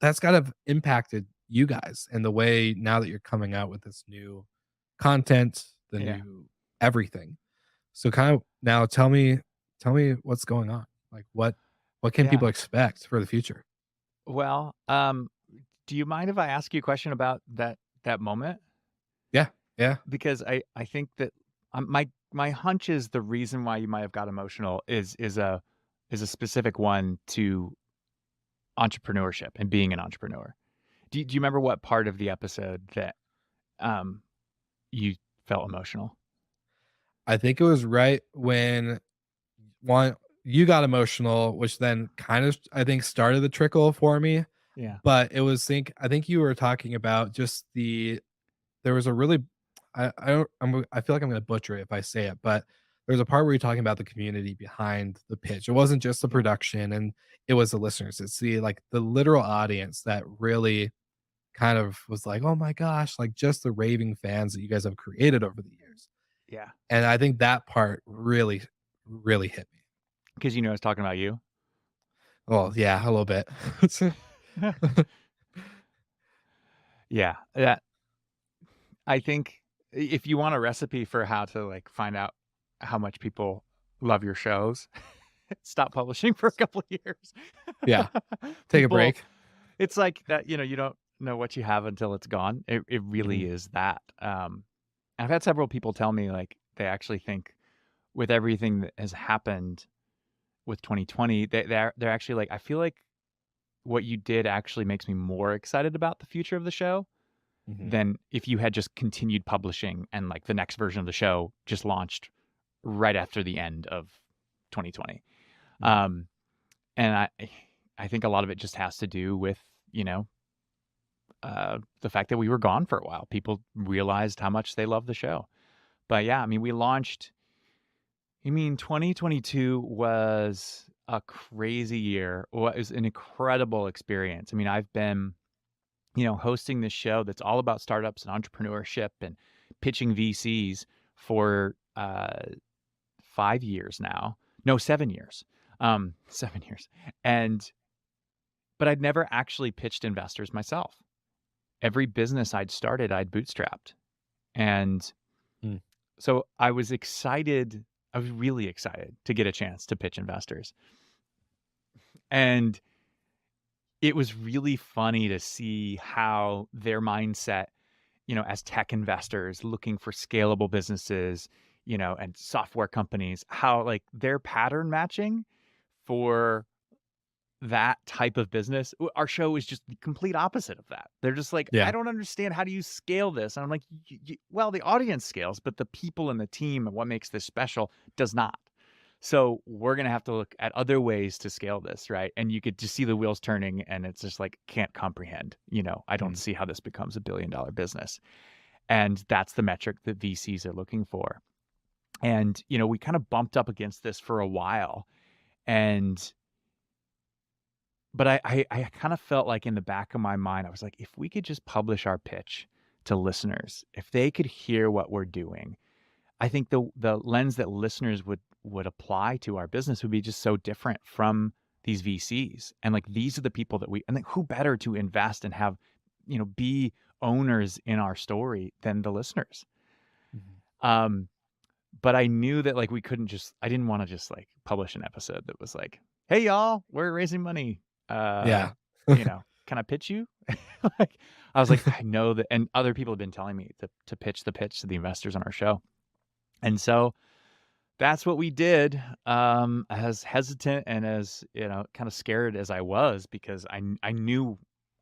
that's kind of impacted you guys and the way now that you're coming out with this new content, the Yeah. new everything. So kind of now tell me what's going on. Like what can Yeah. people expect for the future? Well, do you mind if I ask you a question about that moment? Yeah. Yeah. Because I think that my hunch is the reason why you might have got emotional is a specific one to entrepreneurship and being an entrepreneur. Do you remember what part of the episode that um you felt emotional? I think it was right when one you got emotional, which then kind of I think started the trickle for me. Yeah. But it was I think you were talking about just there was a really I don't I feel like I'm gonna butcher it if I say it, but there's a part where you're talking about the community behind the pitch. It wasn't just the Yeah. production and it was the listeners. It's the literal audience that really kind of was like, "Oh my gosh," like just the raving fans that you guys have created over the years. Yeah. And I think that part really, really hit me. Because I was talking about you. Well, yeah, a little bit. Yeah. I think if you want a recipe for how to like find out how much people love your shows, stop publishing for a couple of years. Yeah, take a People, break. it's like that, you don't know what you have until it's gone. It really Mhm, is that. I've had several people tell me like they actually think with everything that has happened with 2020, they're actually like, I feel like what you did actually makes me more excited about the future of the show mhm, than if you had just continued publishing and like the next version of the show just launched right after the end of 2020. mhm, Um, and I think a lot of it just has to do with, you know, the fact that we were gone for a while. People realized how much they love the show. But yeah, I mean, we launched, 2022 was a crazy year. It was an incredible experience. I mean, I've been, hosting this show that's all about startups and entrepreneurship and pitching VCs for 5 years now. No, 7 years. 7 years. But I'd never actually pitched investors myself. Every business I'd started, I'd bootstrapped. And mm, so I was excited. I was really excited to get a chance to pitch investors. And it was really funny to see how their mindset, as tech investors looking for scalable businesses, and software companies, how like their pattern matching for that type of business, our show is just the complete opposite of that. They're just like, "I yeah, don't understand, how do you scale this?" And I'm like, well, the audience scales, but the people in the team and what makes this special does not. So we're gonna have to look at other ways to scale this, right?" And you could just see the wheels turning, and it's just like, can't comprehend, I don't mm, see how this becomes a billion-dollar business. And that's the metric that VCs are looking for. And, we kind of bumped up against this for a while, and but I kind of felt like in the back of my mind, I was like, if we could just publish our pitch to listeners, if they could hear what we're doing, I think the lens that listeners would apply to our business would be just so different from these VCs. And like these are the people that and like, who better to invest and have, be owners in our story than the listeners. mhm. Um, but I knew that like we couldn't just I didn't want to just like publish an episode that was like, "Hey y'all, we're raising money. Uh, Yeah. can I pitch you?" Like I was like, I know that, and other people have been telling me to pitch the pitch to the investors on our show. And so that's what we did. As hesitant and as, kind of scared as I was, because I knew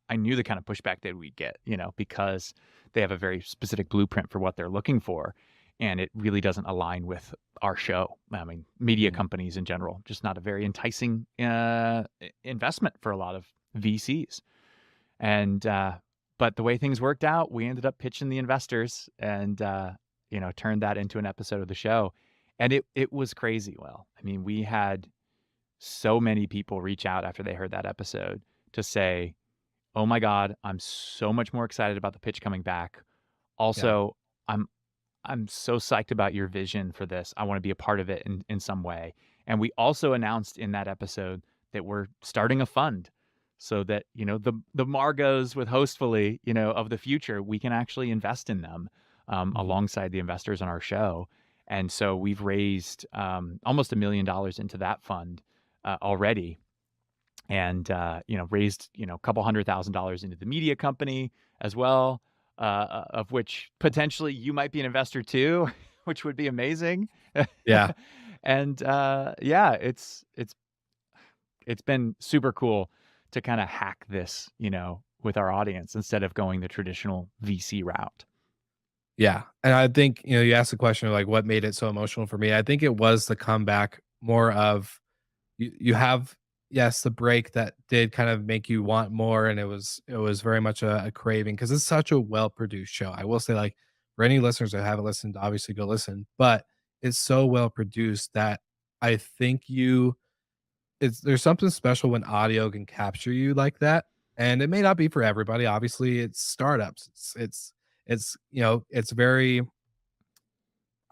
the kind of pushback that we'd get, because they have a very specific blueprint for what they're looking for. And it really doesn't align with our show. I mean, media Mhm, companies in general, just not a very enticing investment for a lot of VCs. And, but the way things worked out, we ended up pitching the investors and, turned that into an episode of the show. And it was crazy. Well, I mean, we had so many people reach out after they heard that episode to say, "Oh my God, I'm so much more excited about the pitch coming back. yeah, Also, I'm I'm so psyched about your vision for this. I want to be a part of it in some way." And we also announced in that episode that we're starting a fund so that, the Margos with Hostfully, of the future, we can actually invest in them mhm, alongside the investors on our show. And so we've raised almost $1 million into that fund already, and raised a couple $100,000 into the media company as well, of which potentially you might be an investor too, which would be amazing. yeah. And yeah, it's been super cool to kind of hack this, with our audience instead of going the traditional VC route. Yeah, and I think, you asked the question of, like, what made it so emotional for me. I think it was the comeback more of you have, yes, the break that did kind of make you want more, and it was very much a craving because it's such a well-produced show. I will say, like, for any listeners that haven't listened, obviously go listen, but it's so well produced that I think there's something special when audio can capture you like that, and it may not be for everybody. Obviously, it's startups. It's very,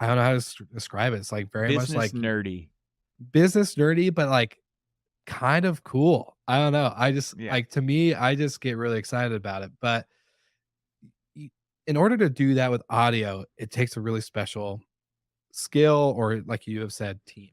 I don't know how to describe it. It's like very much Business like nerdy. business nerdy, but like kind of cool. I don't know. I just Yeah. like, to me, I just get really excited about it. But y- in order to do that with audio, it takes a really special skill, or like you have said, team.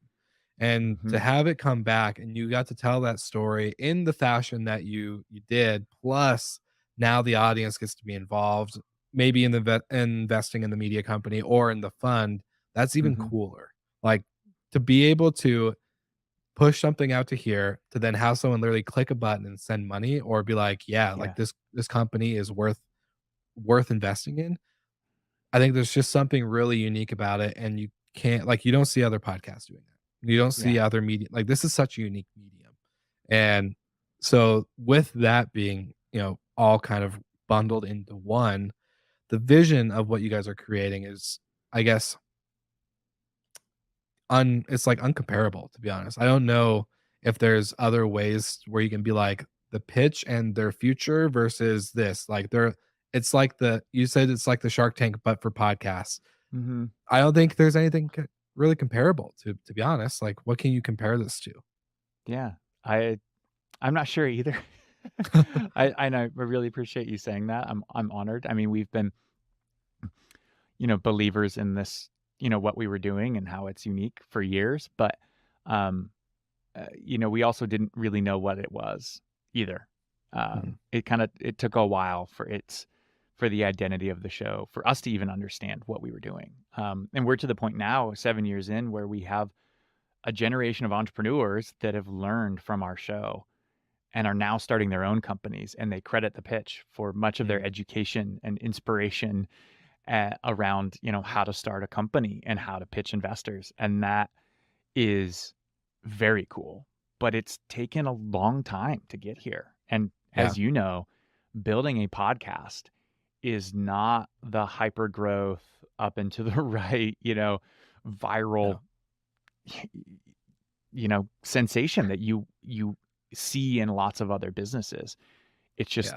And to Mhm. have it come back and you got to tell that story in the fashion that you did, plus now the audience gets to be involved, maybe in the investing in the media company or in the fund, that's even Mhm. cooler. Like, to be able to push something out to here, to then have someone literally click a button and send money, or be like, yeah, like Yeah. this company is worth investing in. I think there's just something really unique about it, and you don't see other podcasts doing that. You don't see Yeah. other media, like, this is such a unique medium. And so with that being, all kind of bundled into one, the vision of what you guys are creating is, I guess, it's like uncomparable, to be honest. I don't know if there's other ways where you can be like the pitch and their future versus this. Like, it's like you said it's like the Shark Tank, but for podcasts. Mhm. I don't think there's anything really comparable, to be honest. Like, what can you compare this to? Yeah. I I'm not sure either. I know, I really appreciate you saying that. I'm honored. I mean, we've been, believers in this, what we were doing and how it's unique for years, but um we also didn't really know what it was either. Mhm. It took a while for the identity of the show for us to even understand what we were doing. And we're to the point now, 7 years in, where we have a generation of entrepreneurs that have learned from our show and are now starting their own companies, and they credit the pitch for much of their Mhm. education and inspiration around how to start a company and how to pitch investors, and that is very cool, but it's taken a long time to get here. And Yeah. as you know, building a podcast is not the hyper growth up and to the right, viral, No. sensation that you see in lots of other businesses. It's just,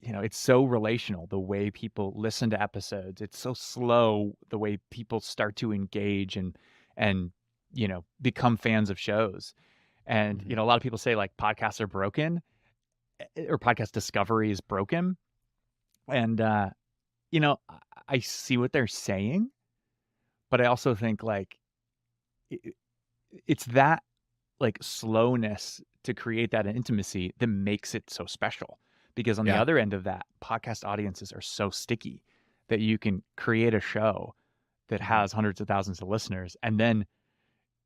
Yeah. it's so relational the way people listen to episodes. It's so slow the way people start to engage and become fans of shows. And, Mhm. a lot of people say like podcasts are broken, or podcast discovery is broken. And, I see what they're saying, but I also think like i- it's that like slowness to create that intimacy that makes it so special. Because on the Yeah. other end of that, podcast audiences are so sticky that you can create a show that Mhm. has hundreds of thousands of listeners and then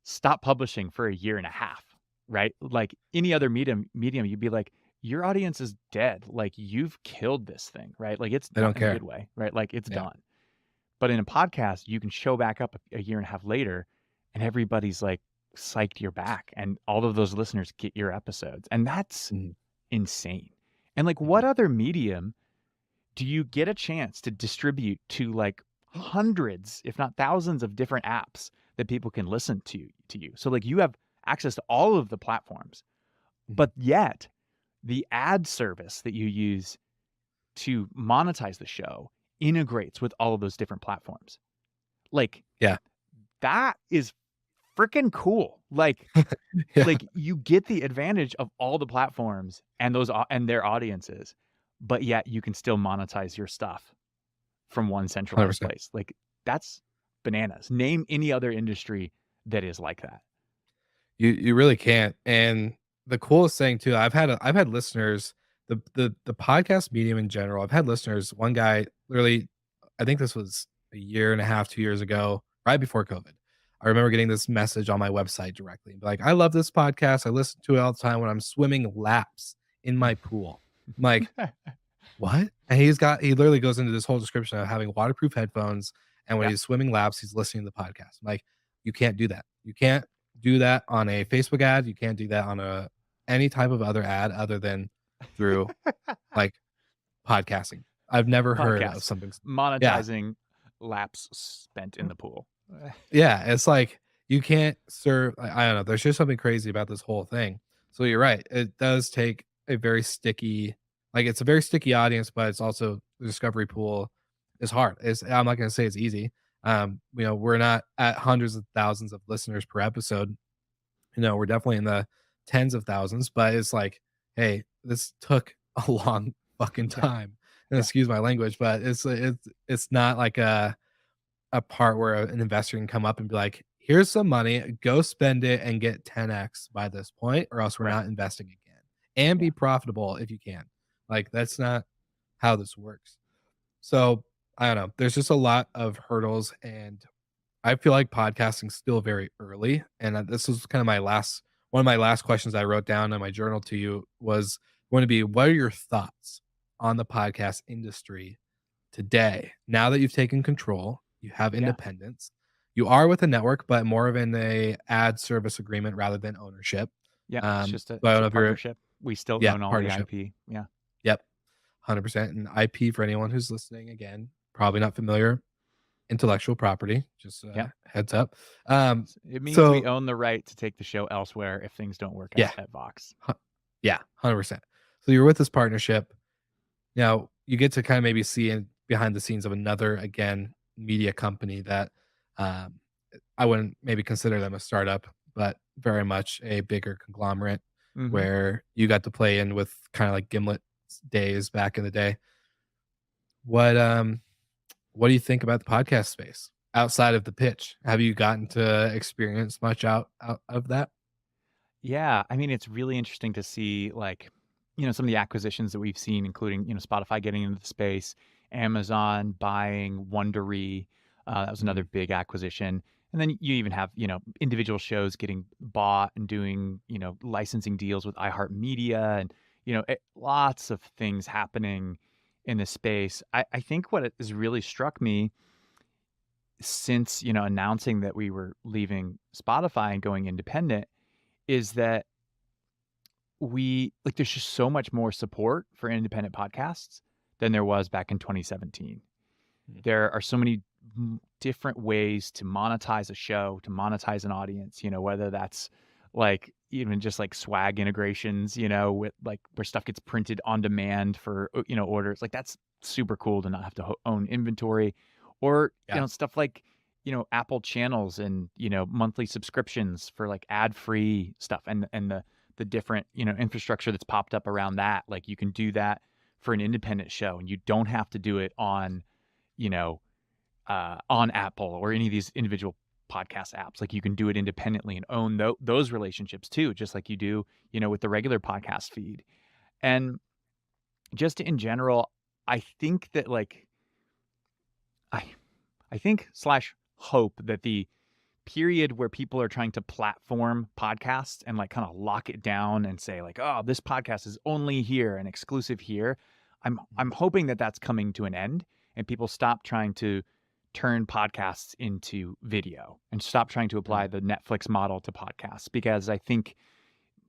stop publishing for a year and a half, right? Like any other medium, you'd be like, your audience is dead. Like you've killed this thing, right? Like it's They not don't in a care. good way, right? Like it's Yeah. done. But in a podcast, you can show back up a year and a half later, and everybody's like psyched you're back, and all of those listeners get your episodes, and that's Mhm. insane. And like, what Mhm. other medium do you get a chance to distribute to like hundreds, if not thousands, of different apps that people can listen to you? So like, you have access to all of the platforms, Mhm. but yet the ad service that you use to monetize the show integrates with all of those different platforms. Like Yeah. that is freaking cool. Yeah. Like you get the advantage of all the platforms and and their audiences, but yet you can still monetize your stuff from one centralized 100%. place. Like that's bananas. Name any other industry that is like that. You really can't. And the coolest thing too, I've had listeners, the podcast medium in general. I've had listeners. One guy literally, I think this was a year and a half, 2 years ago, right before COVID. I remember getting this message on my website directly. Like, I love this podcast. I listen to it all the time when I'm swimming laps in my pool. I'm like, what? And he literally goes into this whole description of having waterproof headphones, and when Yeah. he's swimming laps, he's listening to the podcast. I'm like, you can't do that. You can't do that on a Facebook ad. You can't do that on a any type of other ad other than through like podcasting. I've never heard of Podcast. something. Yeah, Monetizing laps spent in the pool. yeah. It's like you can't serve. I don't know. There's just something crazy about this whole thing. So you're right. It does take a very sticky, like it's a very sticky audience, but it's also the discovery pool is hard. I'm not going to say it's easy. We're not at hundreds of thousands of listeners per episode. We're definitely in the tens of thousands, but it's like, hey, this took a long fucking Yeah. time. And Yeah. excuse my language, but it's not like a part where an investor can come up and be like, here's some money, go spend it and get 10x by this point, or else we're Right. not investing again. And Yeah. be profitable if you can. Like that's not how this works. So I don't know. There's just a lot of hurdles, and I feel like podcasting's still very early. And this was kind of one of my last questions I wrote down in my journal to you was going to be, what are your thoughts on the podcast industry today? Now that you've taken control, you have Yeah. independence. You are with a network, but more of in a ad service agreement rather than ownership. Yeah. It's just So I don't a know if you're, partnership. We still yeah, own all the partnership. IP. Yeah. Yep, 100%. And IP, for anyone who's listening, again, probably not familiar, intellectual property. Just Yeah. heads up. Um, It means we so own the right to take the show elsewhere if things don't work yeah, out at Vox. yeah, 100%. So you're with this partnership. Now you get to kind of maybe see behind the scenes of another, again, media company that um, I wouldn't maybe consider them a startup, but very much a bigger conglomerate Hmm. where you got to play in with kind of like Gimlet days back in the day. What what do you think about the podcast space outside of the pitch? Have you gotten to experience much out of that? Yeah. I mean, it's really interesting to see, like, some of the acquisitions that we've seen, including, Spotify getting into the space, Amazon buying Wondery. That was another Mhm. big acquisition. And then you even have, individual shows getting bought and doing, licensing deals with iHeartMedia and, lots of things happening in the space. I think what has really struck me since, announcing that we were leaving Spotify and going independent is that there's just so much more support for independent podcasts than there was back in 2017. Mhm. There are so many different ways to monetize a show, to monetize an audience, whether that's like even just like swag integrations, with like where stuff gets printed on demand for, orders. Like that's super cool to not have to own inventory or, Yeah. stuff like, Apple channels and, monthly subscriptions for like ad-free stuff and the different, infrastructure that's popped up around that. Like you can do that for an independent show and you don't have to do it you know, on Apple or any of these individual podcast apps. Like you can do it independently and own those relationships too, just like you do, with the regular podcast feed. And just in general, I think that like I I think slash hope that the period where people are trying to platform podcasts and like kind of lock it down and say like, oh, this podcast is only here and exclusive here. I'm hoping that that's coming to an end and people stop trying to turn podcasts into video and stop trying to apply Mhm. the Netflix model to podcasts because I think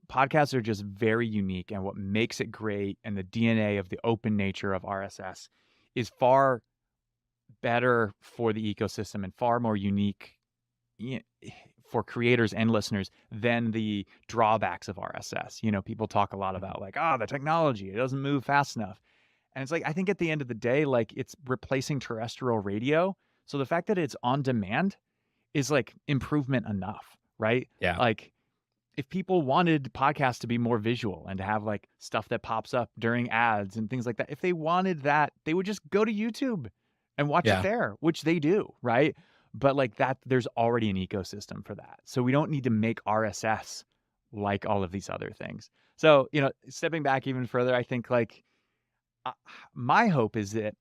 podcasts are just very unique and what makes it great and the DNA of the open nature of RSS is far better for the ecosystem and far more unique for creators and listeners than the drawbacks of RSS. People talk a lot Mhm. about like, oh, the technology, it doesn't move fast enough. And it's like, I think at the end of the day, like it's replacing terrestrial radio. So the fact that it's on demand is like improvement enough, right? Yeah. Like if people wanted podcasts to be more visual and to have like stuff that pops up during ads and things like that, if they wanted that, they would just go to YouTube and watch it Yeah. there, which they do, right? But like that, there's already an ecosystem for that. So we don't need to make RSS like all of these other things. So, stepping back even further, I think like uh, my hope is that,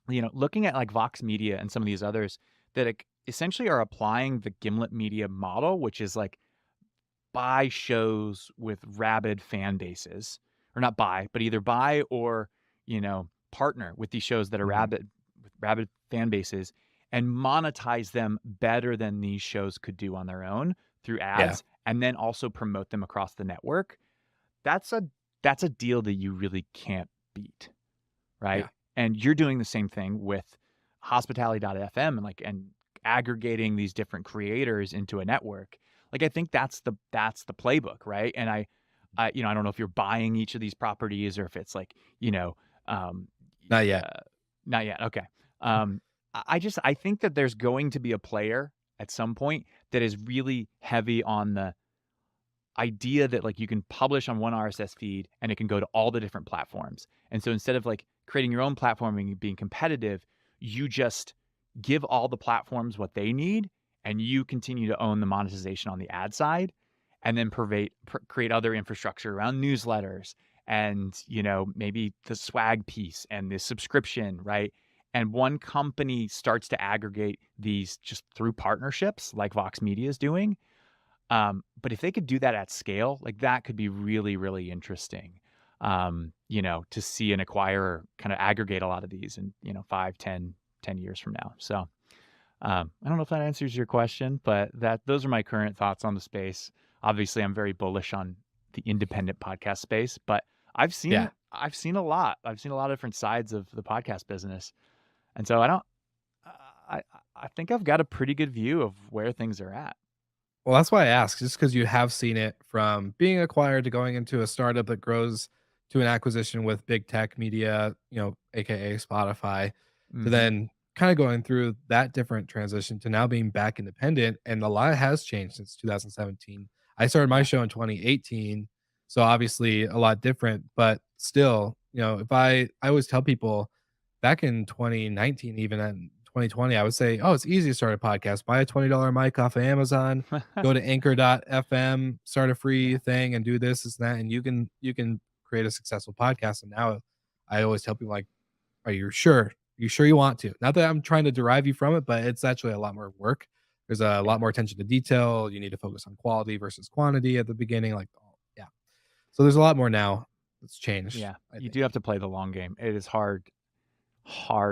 looking at like Vox Media and some of these others that essentially are applying the Gimlet Media model, which is like buy shows with rabid fan bases, or not buy, but either buy or partner with these shows that are Mhm. rabid fan bases and monetize them better than these shows could do on their own through Yeah. ads, and then also promote them across the network. That's a deal that you really can't beat, right? Yeah. And you're doing the same thing with hospitality.fm and aggregating these different creators into a network. Like, I think that's the playbook, right? And I don't know if you're buying each of these properties or if it's like, um, Not yet. not yet. Okay. I think that there's going to be a player at some point that is really heavy on the idea that like you can publish on one RSS feed and it can go to all the different platforms. And so instead of like creating your own platform and being competitive, you just give all the platforms what they need and you continue to own the monetization on the ad side, and then create other infrastructure around newsletters and, maybe the swag piece and the subscription, right? And one company starts to aggregate these just through partnerships like Vox Media is doing. But if they could do that at scale, like that could be really, really interesting, to see an acquirer kind of aggregate a lot of these in, 5, 10 years from now. So I don't know if that answers your question, but those are my current thoughts on the space. Obviously, I'm very bullish on the independent podcast space, but I've Yeah. seen a lot. I've seen a lot of different sides of the podcast business. And so I think I've got a pretty good view of where things are at. Well, that's why I asked, just because you have seen it from being acquired to going into a startup that grows to an acquisition with big tech media, AKA Spotify, to Mhm. then kind of going through that different transition to now being back independent. And a lot has changed since 2017. I started my Yeah. show in 2018. So obviously a lot different, but still, if I always tell people back in 2019, even in 2020, I would say, oh, it's easy to start a podcast. Buy a $20 mic off of Amazon, go to anchor.fm, start a free Yeah. thing and do this and that. And you can create a successful podcast. And now I always tell people like, are you sure? You sure you want to? Not that I'm trying to derive you from it, but it's actually a lot more work. There's a Yeah. lot more attention to detail. You need to focus on quality versus quantity at the beginning. Like, oh, yeah. So there's a lot more now that's changed, Yeah. I You think. do have to play the long game. It is hard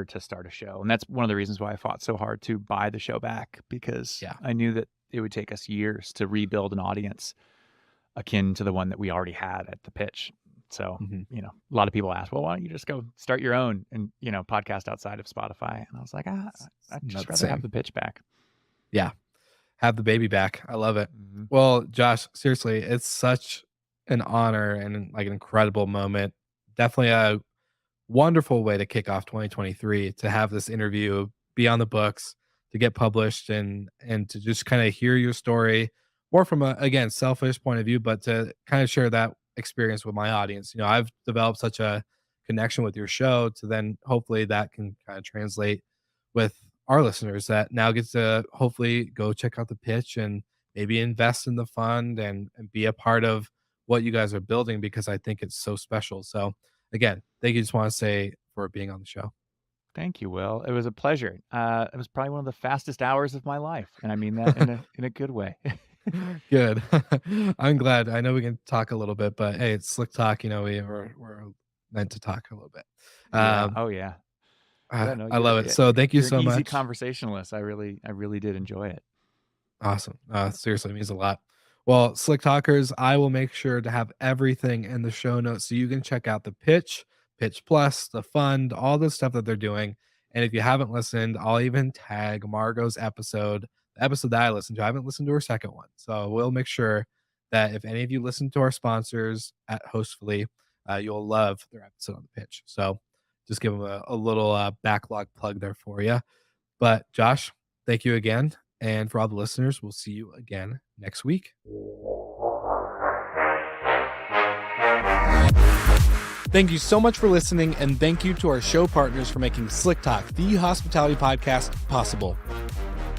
to start a show. And that's one of the reasons why I fought so hard to buy the show back, because Yeah. I knew that it would take us years to rebuild an audience akin to the one that we already had at the pitch. So, Mhm. a lot of people ask, well, why don't you just go start your own and, podcast outside of Spotify? And I was like, I'd Not just the rather have same. the pitch back. Yeah. Have the baby back. I love it. Mhm. Well, Josh, seriously, it's such an honor and like an incredible moment. Definitely a wonderful way to kick off 2023 to have this interview be on the books, to get published and to just kind of hear your story more from a again selfish point of view, but to kind of share that experience with my audience. I've developed such a connection with your show to then hopefully that can kind of translate with our listeners that now gets to hopefully go check out the pitch and maybe invest in the fund and be a part of what you guys are building, because I think it's so special. So again, thank you. Just want to say for being on the show. Thank you, Will. It was a pleasure. It was probably one of the fastest hours of my life, and I mean that in a good way. Good. I'm glad. I know we can talk a little bit, but hey, it's slick talk. We're meant to talk a little bit. Yeah. Um, Oh, yeah. Yeah. No, I love it. So thank you you're an so easy much. conversationalist. I really did enjoy it. Awesome. Seriously, it means a lot. Well, Slick Talkers, I will make sure to have everything in the show notes so you can check out the pitch, Pitch Plus, the fund, all the stuff that they're doing. And if you haven't listened, I'll even tag Margot's episode, the episode that I listened to. I haven't listened to her second one. So we'll make sure that if any of you listen to our sponsors at Hostfully, you'll love their episode on the pitch. So just give them a little backlog plug there for you. But Josh, thank you again. And for all the listeners, we'll see you again next week. Thank you so much for listening, and thank you to our show partners for making Slick Talk, the hospitality podcast, possible.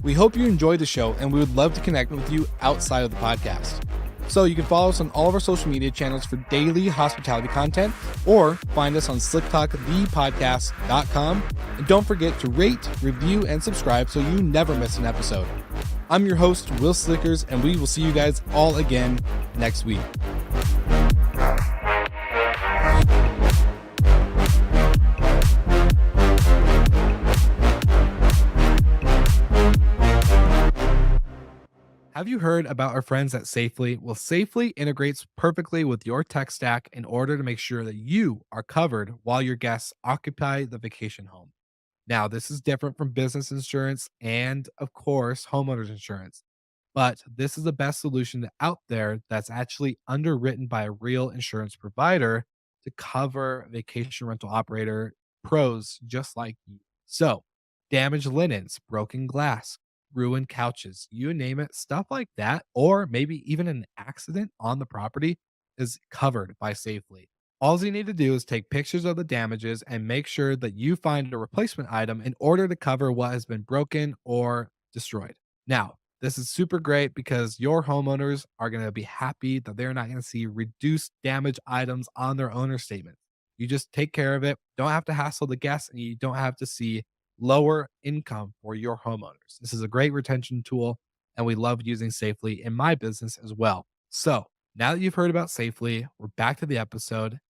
We hope you enjoyed the show, and we would love to connect with you outside of the podcast. So you can follow us on all of our social media channels for daily hospitality content, or find us on slicktalkthepodcast.com. And don't forget to rate, review, and subscribe so you never miss an episode. I'm your host, Will Slickers, and we will see you guys all again next week. Have you heard about our friends at Safely? Well, Safely integrates perfectly with your tech stack in order to make sure that you are covered while your guests occupy the vacation home. Now, this is different from business insurance and, of course, homeowners insurance. But this is the best solution out there that's actually underwritten by a real insurance provider to cover vacation rental operator pros just like you. So, damaged linens, broken glass, ruined couches, you name it, stuff like that, or maybe even an accident on the property is covered by Safely. All you need to do is take pictures of the damages and make sure that you find a replacement item in order to cover what has been broken or destroyed. Now, this is super great because your homeowners are going to be happy that they're not going to see reduced damage items on their owner statement. You just take care of it, don't have to hassle the guests, and you don't have to see lower income for your homeowners. This is a great retention tool, and we love using Safely in my business as well. So, now that you've heard about Safely, we're back to the episode.